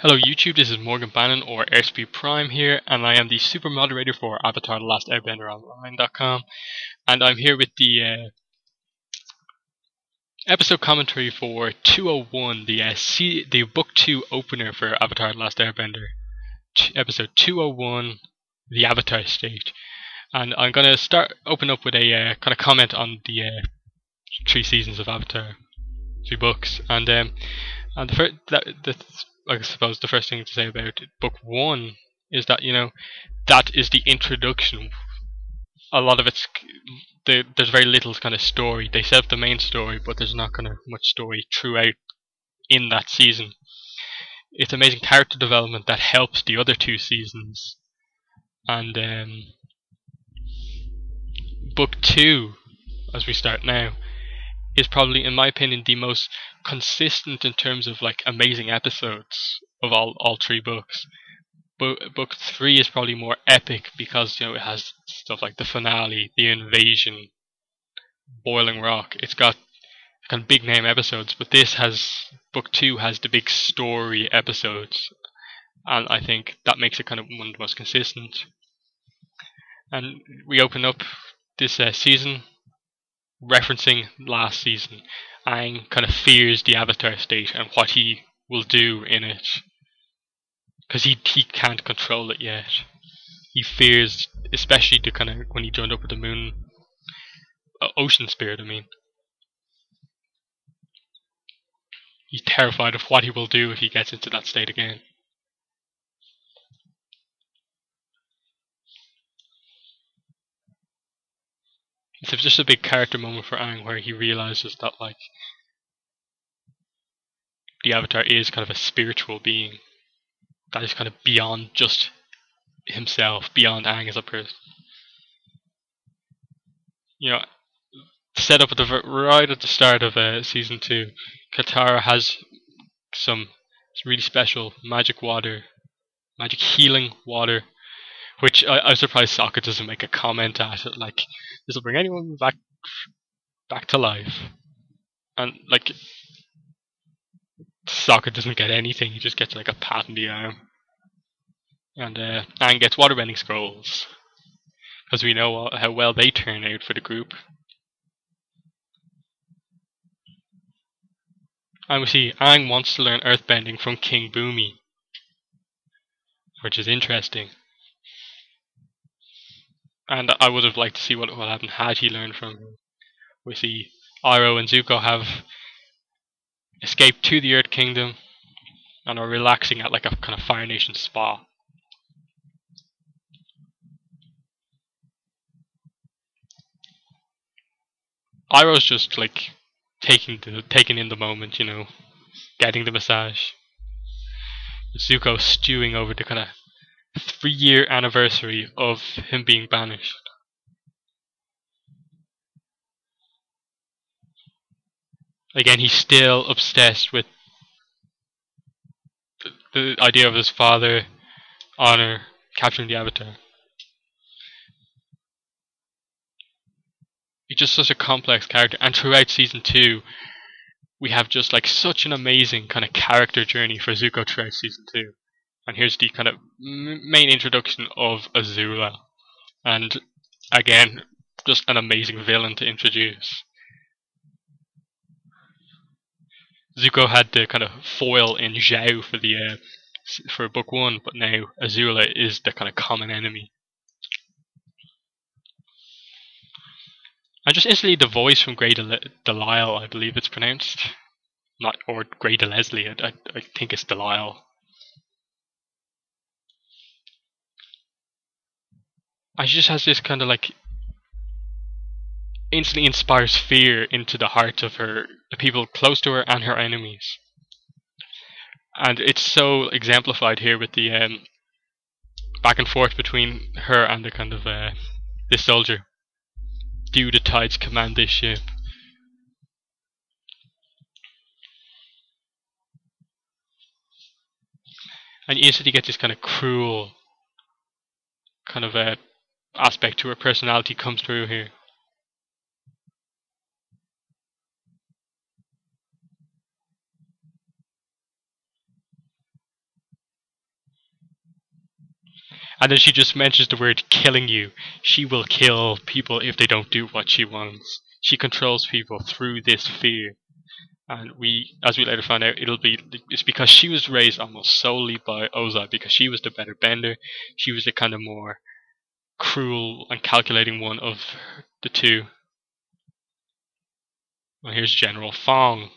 Hello YouTube, this is Morgan Bannon or Airspeed Prime here, and I am the super moderator for Avatar The Last Airbender Online.com, and I'm here with the episode commentary for 201, the Book 2 opener for Avatar The Last Airbender, episode 201, the Avatar stage. And I'm going to open up with a kind of comment on the 3 seasons of Avatar, 3 books, and I suppose the first thing to say about book 1 is that, that is the introduction. A lot of there's very little kind of story. They set up the main story, but there's not kind of much story throughout in that season. It's amazing character development that helps the other 2 seasons. And book 2, as we start now, is probably, in my opinion, the most consistent in terms of amazing episodes of all 3 books. Book 3 is probably more epic because it has stuff like the finale, the invasion, Boiling Rock. It's got kind of big name episodes, but book 2 has the big story episodes, and I think that makes it kind of one of the most consistent. And we open up this season referencing last season. Aang kind of fears the Avatar state and what he will do in it, because he can't control it yet. He fears, especially the kind of when he joined up with the moon, ocean spirit. He's terrified of what he will do if he gets into that state again. It's just a big character moment for Aang where he realizes that the Avatar is kind of a spiritual being that is kind of beyond just himself, beyond Aang as a person. Set up right at the start of season 2, Katara has some really special magic healing water, which I'm surprised Sokka doesn't make a comment at it, this will bring anyone back to life. And Sokka doesn't get anything, he just gets a pat on the arm. And Aang gets waterbending scrolls, because we know how well they turn out for the group. And we see Aang wants to learn earthbending from King Bumi, which is interesting. And I would have liked to see what happened had he learned from him. We see Iroh and Zuko have escaped to the Earth Kingdom and are relaxing at a kind of Fire Nation spa. Iroh's just taking in the moment, getting the massage. Zuko stewing over the kind of 3-year anniversary of him being banished. Again, he's still obsessed with the idea of his father, honor, capturing the Avatar. He's just such a complex character, and throughout season 2, we have just such an amazing kind of character journey for Zuko throughout season 2. And here's the kind of main introduction of Azula, and again, just an amazing villain to introduce. Zuko had the kind of foil in Zhao for book 1, but now Azula is the kind of common enemy. And just instantly the voice from Grey Delisle, I believe it's pronounced, or Grey Leslie. I think it's Delisle. And she just has this kind of instantly inspires fear into the hearts of the people close to her and her enemies. And it's so exemplified here with the back and forth between her and the kind of this soldier. Do the tides command this ship? And you instantly get this kind of cruel kind of aspect to her personality comes through here. And then she just mentions the word killing you. She will kill people if they don't do what she wants. She controls people through this fear. And as we later find out, it's because she was raised almost solely by Ozai, because she was the better bender. She was the kind of more cruel and calculating one of the two. Well, here's General Fong.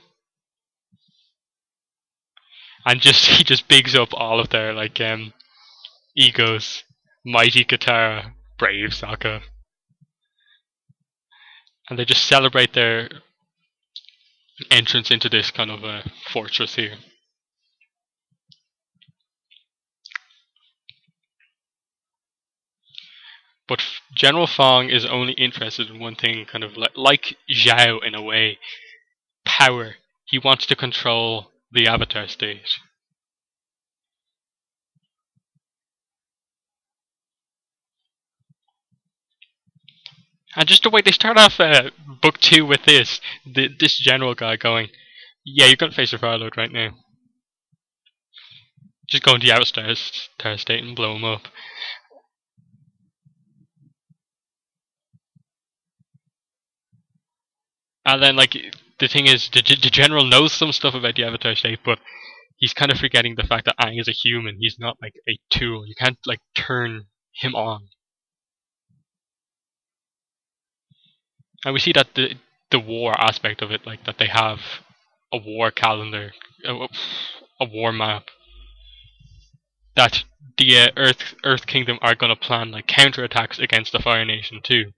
And he just bigs up all of their egos. Mighty Katara, brave Sokka. And they just celebrate their entrance into this kind of a fortress here. But General Fong is only interested in one thing, kind of like Zhao in a way, power. He wants to control the Avatar state. And just the way they start off book 2 with this general guy going, yeah, you're going to face your Fire Lord right now. Just go into the Avatar state and blow him up. And then, the thing is, the general knows some stuff about the Avatar state, but he's kind of forgetting the fact that Aang is a human. He's not like a tool. You can't turn him on. And we see that the war aspect of it, that they have a war calendar, a war map, that the Earth Kingdom are going to plan counterattacks against the Fire Nation too.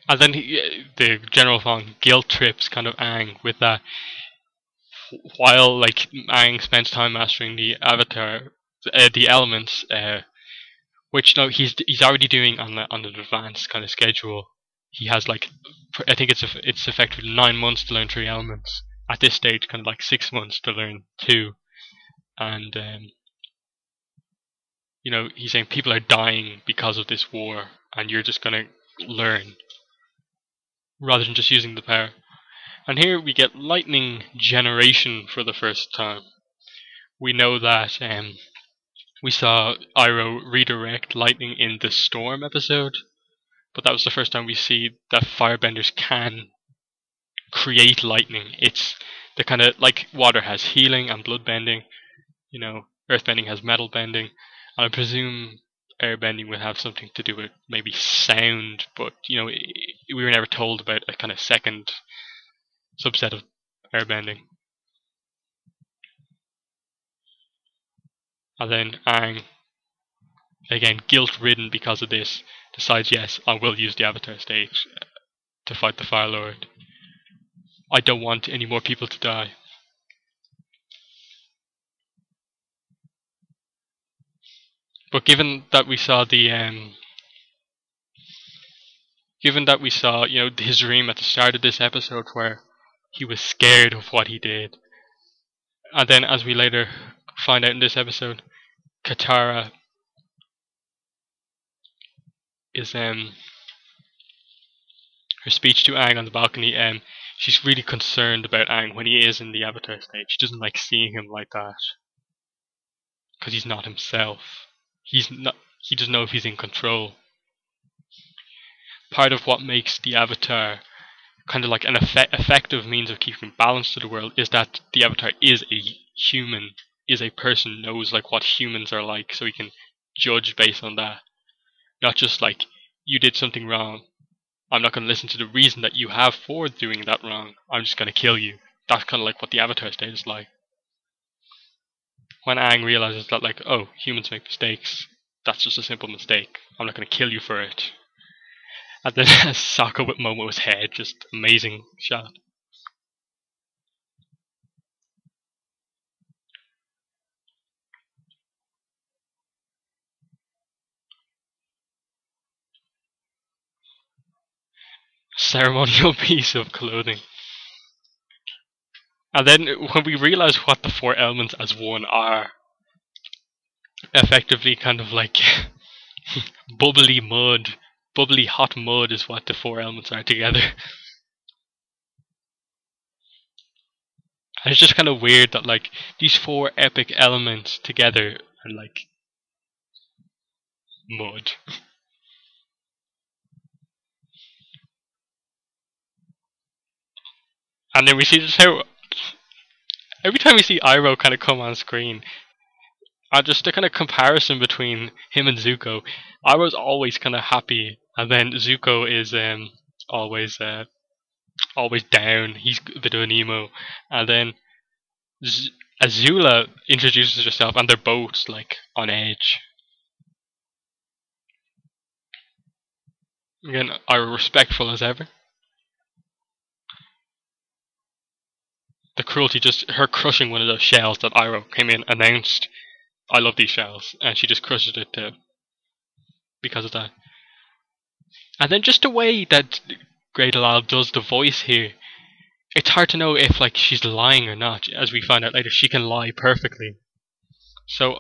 And then the General Fong guilt trips kind of Aang with that. While Aang spends time mastering the Avatar, the elements, which he's already doing on an advanced kind of schedule. He has I think it's effectively 9 months to learn 3 elements. At this stage, kind of 6 months to learn 2, and he's saying people are dying because of this war, and you're just gonna learn rather than just using the power. And here we get lightning generation for the first time. We know that we saw Iroh redirect lightning in the Storm episode, but that was the first time we see that firebenders can create lightning. It's the kind of water has healing and blood bending, earthbending has metal bending, and I presume airbending would have something to do with maybe sound, but we were never told about a kind of second subset of airbending. And then Aang, again guilt-ridden because of this, decides, yes, I will use the Avatar stage to fight the Fire Lord. I don't want any more people to die. But given that we saw his dream at the start of this episode where he was scared of what he did, and then as we later find out in this episode, Katara is her speech to Aang on the balcony, she's really concerned about Aang when he is in the Avatar state. She doesn't like seeing him like that because he's not himself. He doesn't know if he's in control. Part of what makes the Avatar kind of like an effective means of keeping balance to the world is that the Avatar is a human, is a person, knows what humans are like, so he can judge based on that. Not just you did something wrong, I'm not going to listen to the reason that you have for doing that wrong, I'm just going to kill you. That's kind of what the Avatar state is like. When Aang realizes that oh, humans make mistakes, that's just a simple mistake, I'm not going to kill you for it. And then Sokka with Momo's head, just amazing shot. Ceremonial piece of clothing. And then when we realize what the 4 elements as one are, effectively kind of Bubbly mud. Bubbly hot mud is what the four elements are together. And it's just kind of weird that like these four epic elements together are like mud. And then we see just how every time we see Iroh kind of come on screen, just a kind of comparison between him and Zuko. Iroh's always kind of happy, and then Zuko is always always down. He's a bit of an emo, and then Z- Azula introduces herself, and they're both like on edge. Again, Iroh respectful as ever. The cruelty, just her crushing one of those shells that Iroh came in announced. I love these shells, and she just crushes it because of that. And then just the way that Grey Dalal does the voice here, it's hard to know if like she's lying or not. As we find out later, she can lie perfectly. So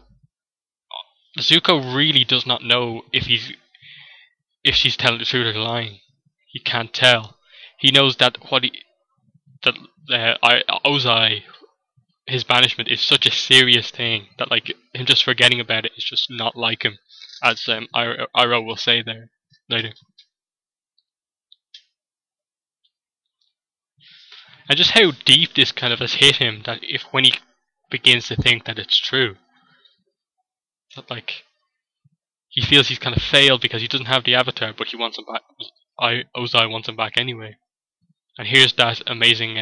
Zuko really does not know if she's telling the truth or lying. He can't tell. He knows that Ozai, his banishment is such a serious thing that like him just forgetting about it is just not like him, as Iroh will say there later. And just how deep this kind of has hit him, that if when he begins to think that it's true, that like he feels he's kind of failed because he doesn't have the Avatar, but he wants him back. Ozai wants him back anyway. And here's that amazing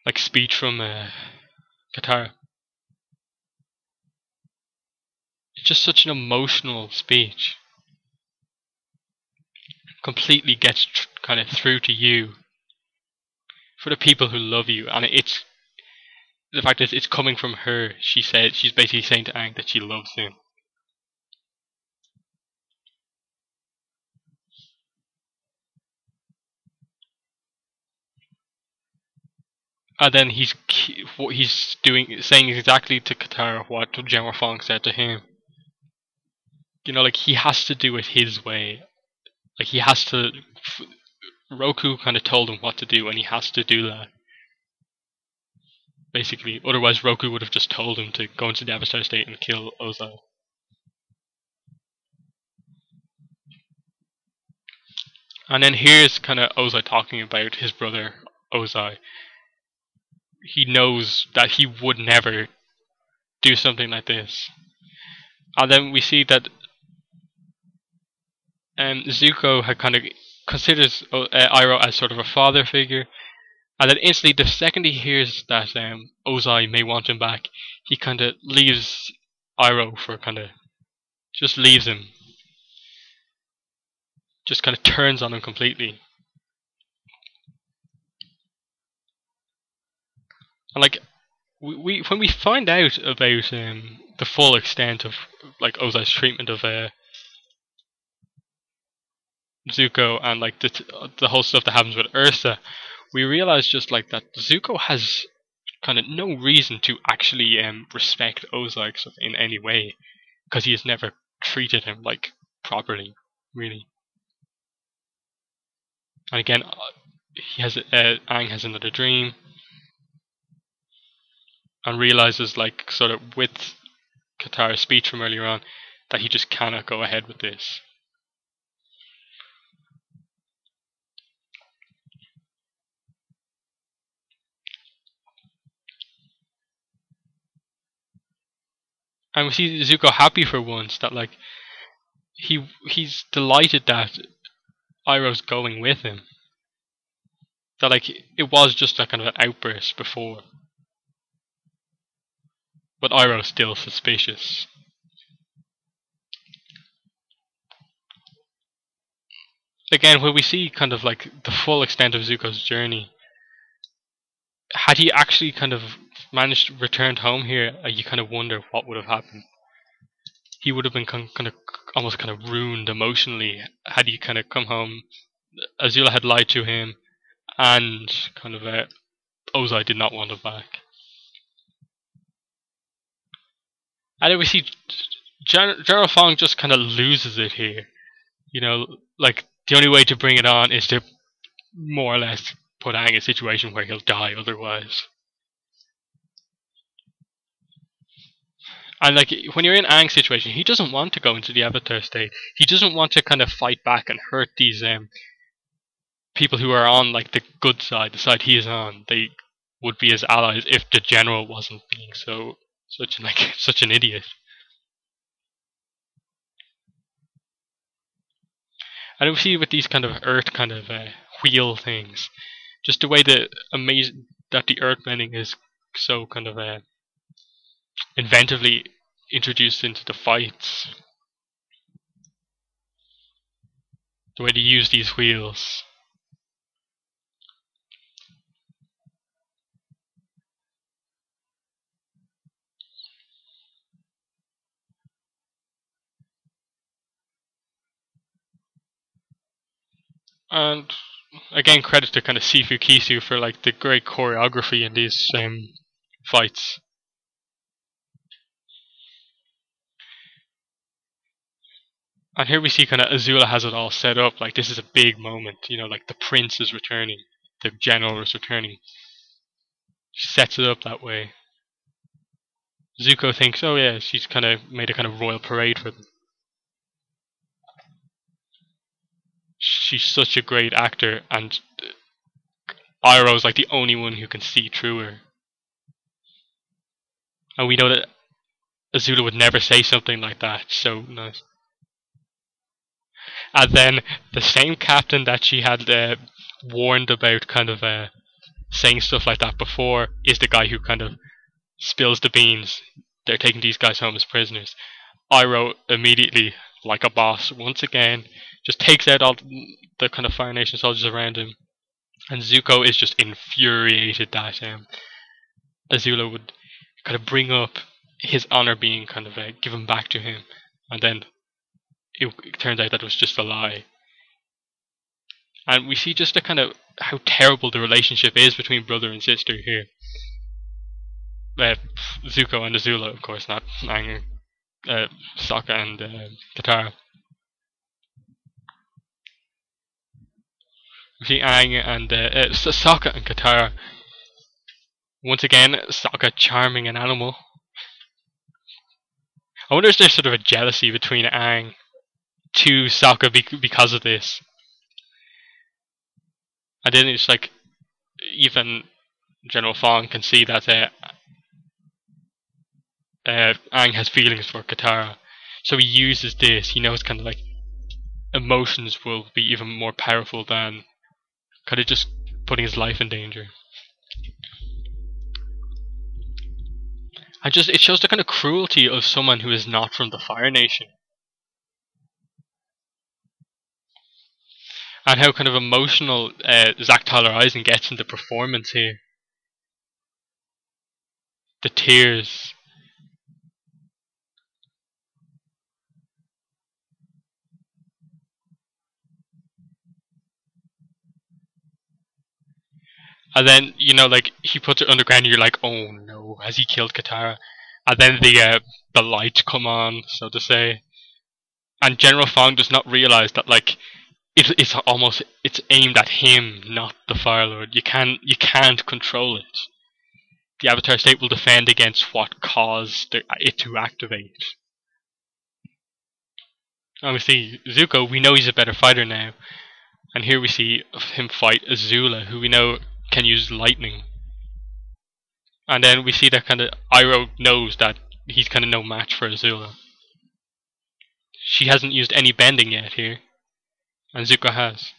like speech from Katara. It's just such an emotional speech. Completely gets kind of through to you, for the people who love you, and it's the fact that it's coming from her. She said she's basically saying to Aang that she loves him. And then he's saying exactly to Katara what General Fong said to him. You know, like he has to do it his way. Like he has to. Roku kind of told him what to do, and he has to do that. Basically, otherwise Roku would have just told him to go into the Avatar state and kill Ozai. And then here's kind of Ozai talking about his brother Ozai. He knows that he would never do something like this. And then we see that Zuko had kind of considers Iroh as sort of a father figure, and then instantly, the second he hears that Ozai may want him back, he kind of leaves Iroh for just leaves him, just kind of turns on him completely. And like we when we find out about the full extent of like Ozai's treatment of Zuko and like the whole stuff that happens with Ursa, we realize just like that Zuko has kind of no reason to actually respect Ozai in any way, because he has never treated him like properly, really. And again, Aang has another dream and realizes, like sort of with Katara's speech from earlier on, that he just cannot go ahead with this. And we see Zuko happy for once that like he's delighted that Iroh's going with him. That like it was just a kind of an outburst before, but Iroh's still suspicious. Again, when we see kind of like the full extent of Zuko's journey, had he actually kind of managed to return home here, you kind of wonder what would have happened. He would have been kind of almost kind of ruined emotionally had he kind of come home. Azula had lied to him, and kind of Ozai did not want him back. And then we see General Fong just kind of loses it here. You know, like the only way to bring it on is to more or less put Aang in a situation where he'll die otherwise. And like when you're in Aang's situation, he doesn't want to go into the Avatar state. He doesn't want to kind of fight back and hurt these people who are on like the good side, the side he is on. They would be his allies if the general wasn't being such an idiot. And we see with these kind of Earth kind of wheel things, just the way that the Earth bending is so kind of inventively introduced into the fights. The way they use these wheels. And again, credit to kind of Sifu Kisu for like the great choreography in these fights. And here we see kind of Azula has it all set up, like this is a big moment, you know, like the prince is returning, the general is returning. She sets it up that way. Zuko thinks, oh yeah, she's kind of made a kind of royal parade for them. She's such a great actor, and Iroh's like the only one who can see through her. And we know that Azula would never say something like that, so nice. And then the same captain that she had warned about kind of saying stuff like that before is the guy who kind of spills the beans. They're taking these guys home as prisoners. Iroh immediately, like a boss, once again, just takes out all the kind of Fire Nation soldiers around him. And Zuko is just infuriated that Azula would kind of bring up his honor being kind of given back to him. And then it turns out that it was just a lie. And we see just a kind of how terrible the relationship is between brother and sister here. Zuko and Azula, of course, not Aang, Sokka and Katara. We see Aang and Sokka and Katara. Once again, Sokka charming an animal. I wonder if there's sort of a jealousy between Aang to Sokka because of this. And then it's like even General Fong can see that Aang has feelings for Katara, so he uses this. He knows kind of like emotions will be even more powerful than kind of just putting his life in danger. And just it shows the kind of cruelty of someone who is not from the Fire Nation. And how kind of emotional Zach Tyler Eisen gets in the performance here. The tears. And then, you know, like, he puts it underground and you're like, oh no, has he killed Katara? And then the lights come on, so to say. And General Fong does not realize that, like, it's aimed at him, not the Fire Lord. You can't control it. The Avatar state will defend against what caused it to activate. And we see Zuko, we know he's a better fighter now. And here we see him fight Azula, who we know can use lightning. And then we see that kind of Iroh knows that he's kind of no match for Azula. She hasn't used any bending yet here. And Zuko has.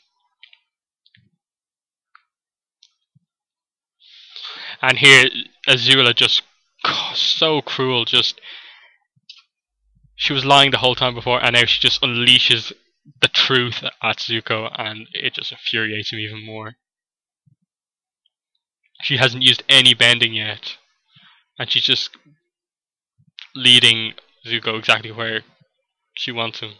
And here Azula just so cruel, she was lying the whole time before, and now she just unleashes the truth at Zuko, and it just infuriates him even more. She hasn't used any bending yet, and she's just leading Zuko exactly where she wants him.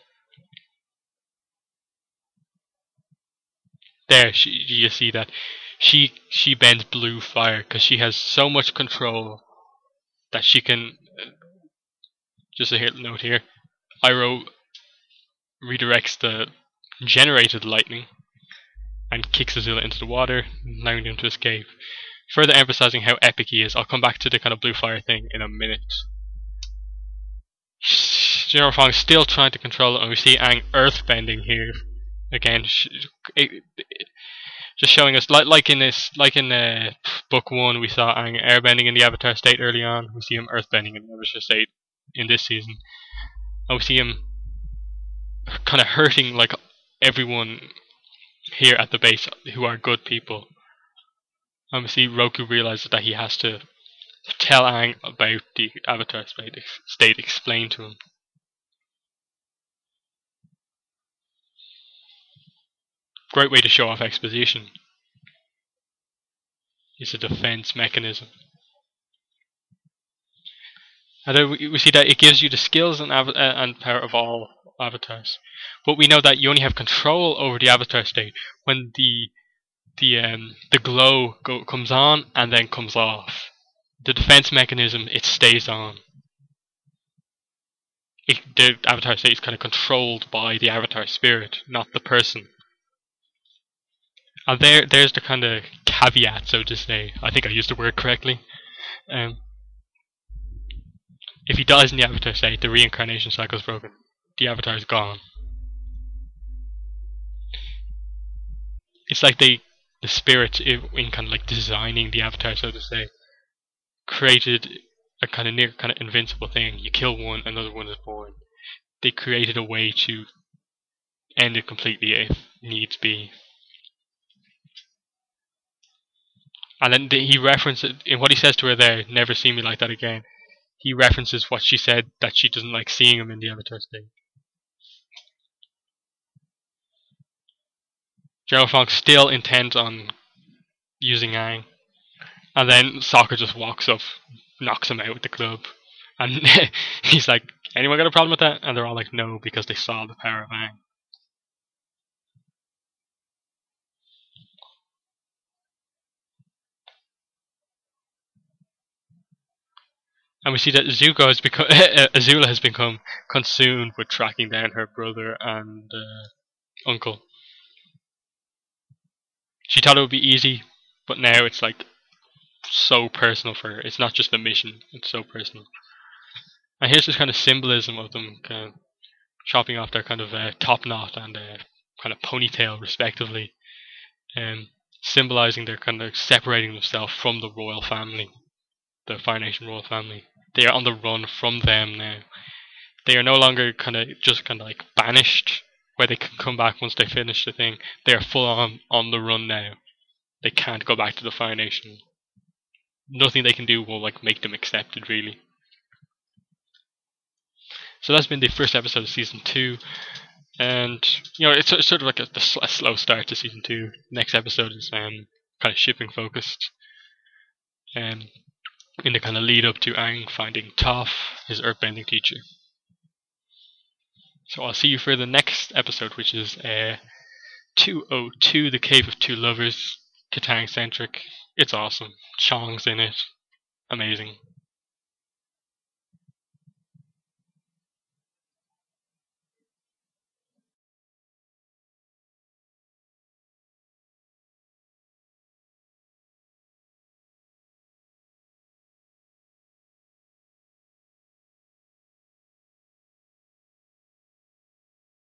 There, you see that she bends blue fire because she has so much control that she can. Just a note here: Iroh redirects the generated lightning and kicks Azula into the water, allowing him to escape, further emphasizing how epic he is. I'll come back to the kind of blue fire thing in a minute. General Fong still trying to control it, and we see Aang earthbending here again, just showing us like in book one, we saw Aang airbending in the Avatar state early on. We see him earthbending in the Avatar state in this season, and we see him kind of hurting like everyone here at the base who are good people. And we see Roku realizes that he has to tell Aang about the Avatar state explained to him. Great way to show off exposition. It's a defense mechanism. And then we see that it gives you the skills and power of all avatars. But we know that you only have control over the Avatar state when the glow comes on and then comes off. The defense mechanism, it stays on. The Avatar state is kind of controlled by the Avatar spirit, not the person. And there's the kind of caveat, so to say. I think I used the word correctly. If he dies in the Avatar state, the reincarnation cycle is broken. The Avatar is gone. It's like the spirit in kind of like designing the Avatar, so to say, created a kind of near kind of invincible thing. You kill one, another one is born. They created a way to end it completely if needs be. And then he references in what he says to her there, "Never see me like that again." He references what she said, that she doesn't like seeing him in the Avatar state. General Fong still intent on using Aang, and then Sokka just walks up, knocks him out with the club, and he's like, "Anyone got a problem with that?" And they're all like, "No," because they saw the power of Aang. And we see that Azula has become consumed with tracking down her brother and uncle. She thought it would be easy, but now it's like so personal for her. It's not just a mission, it's so personal. And here's this kind of symbolism of them kind of chopping off their kind of top knot and kind of ponytail respectively, symbolizing their kind of separating themselves from the royal family, the Fire Nation royal family. They are on the run from them now. They are no longer kind of like banished, where they can come back once they finish the thing. They are full on the run now. They can't go back to the Fire Nation. Nothing they can do will like make them accepted, really. So that's been the first episode of season 2, and you know it's sort of like a slow start to season 2. Next episode is kind of shipping focused, in the kind of lead up to Aang finding Toph, his earthbending teacher. So I'll see you for the next episode, which is 202, The Cave of Two Lovers, Katang centric. It's awesome. Chong's in it. Amazing.